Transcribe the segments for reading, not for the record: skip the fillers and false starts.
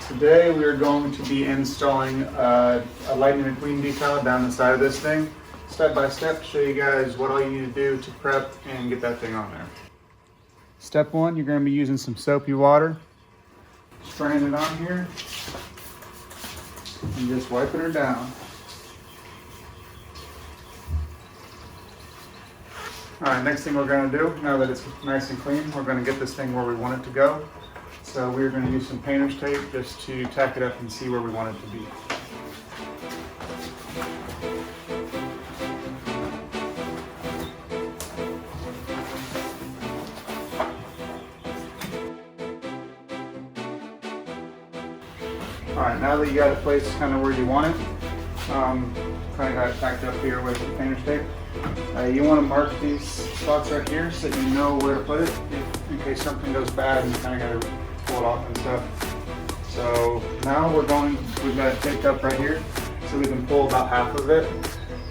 Today we are going to be installing a Lightning McQueen decal down the side of this thing, step by step, to show you guys what all you need to do to prep and get that thing on there. Step one, you're going to be using some soapy water, spraying it on here, and just wiping her down. Alright, next thing we're going to do, now that it's nice and clean, we're going to get this thing where we want it to go. So we're going to use some painter's tape just to tack it up and see where we want it to be. Alright, now that you got it placed kind of where you want it, kind of got it tacked up here with the painter's tape, you want to mark these spots right here so that you know where to put it in case something goes bad and you kind of got to pull it off and stuff. So now we've got it taped up right here so we can pull about half of it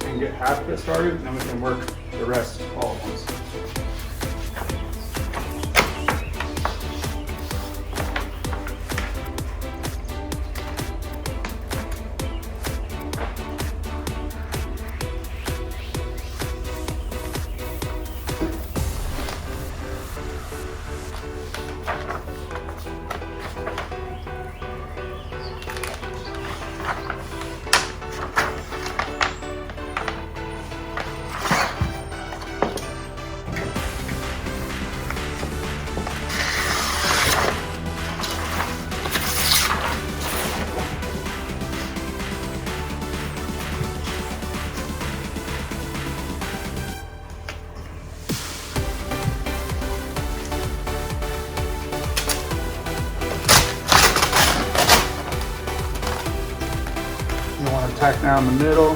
and get half of it started, and then we can work the rest all at once. You want to tack down the middle.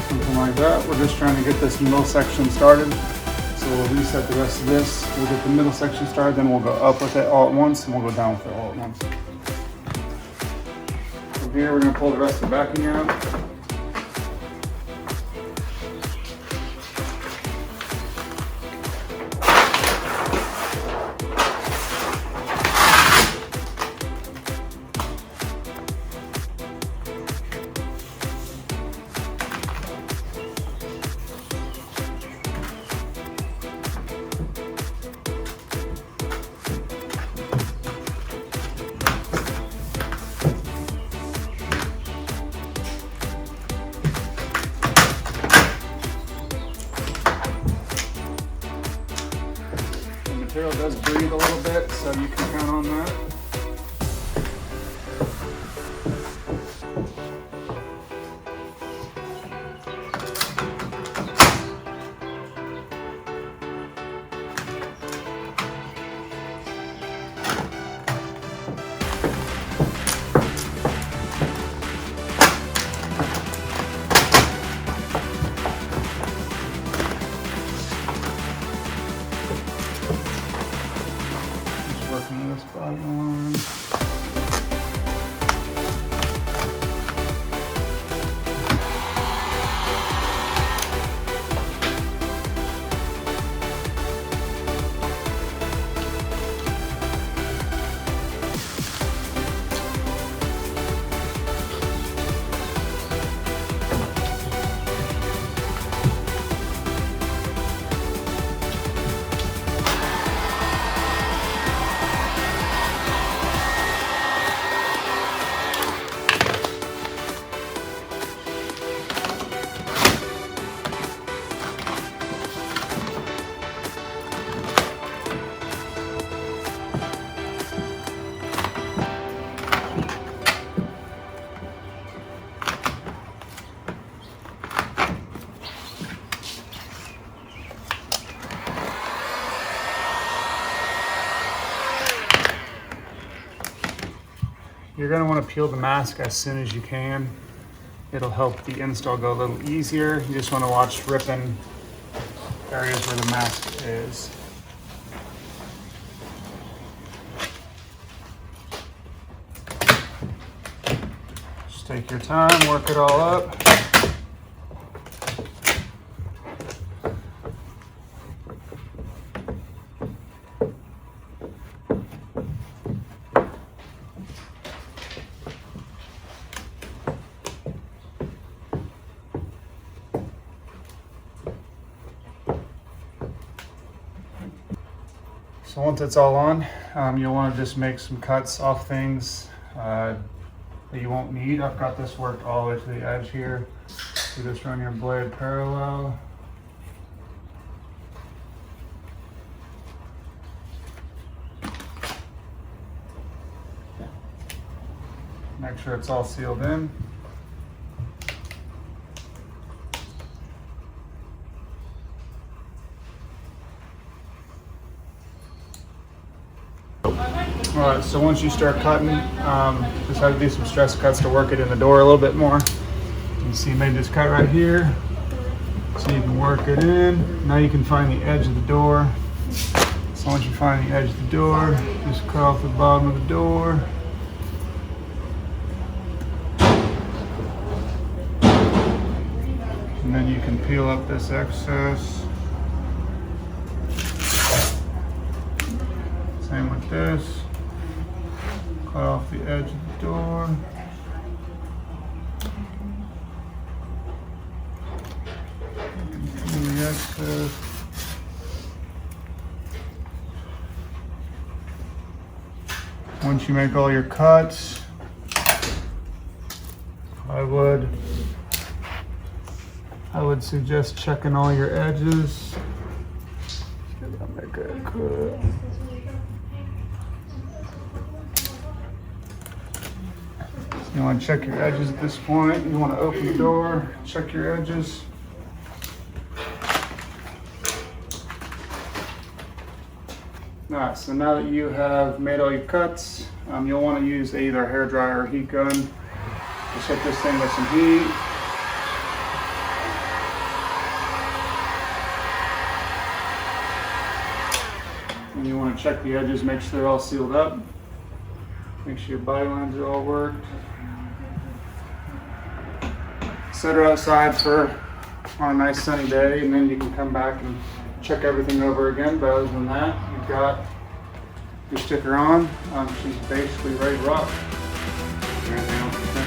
Something like that. We're just trying to get this middle section started. So we'll reset the rest of this. We'll get the middle section started, then we'll go up with it all at once, and we'll go down with it all at once. From here, we're going to pull the rest of the backing out. The material does breathe a little bit, so you can count on that. This bottom one. You're going to want to peel the mask as soon as you can. It'll help the install go a little easier. You just want to watch ripping areas where the mask is. Just take your time, work it all up. So once it's all on, you'll want to just make some cuts off things that you won't need. I've got this worked all the way to the edge here. You just run your blade parallel. Make sure it's all sealed in. Alright, so once you start cutting, just have to do some stress cuts to work it in the door a little bit more. You can see you made this cut right here, so you can work it in. Now you can find the edge of the door. So once you find the edge of the door, just cut off the bottom of the door. And then you can peel up this excess. Same with this. Cut off the edge of the door. Peel the excess. Once you make all your cuts, I would suggest checking all your edges. I'll make a cut. You want to check your edges at this point. You want to open the door, check your edges. Alright, so now that you have made all your cuts, you'll want to use either a hair dryer or heat gun. Just hit this thing with some heat. And you want to check the edges, make sure they're all sealed up. Make sure your body lines are all worked. Set her outside on a nice sunny day, and then you can come back and check everything over again. But other than that, you've got your sticker on. She's basically ready to rock. Anything else to say?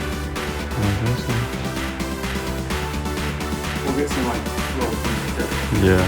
We'll get some little stickers. Yeah.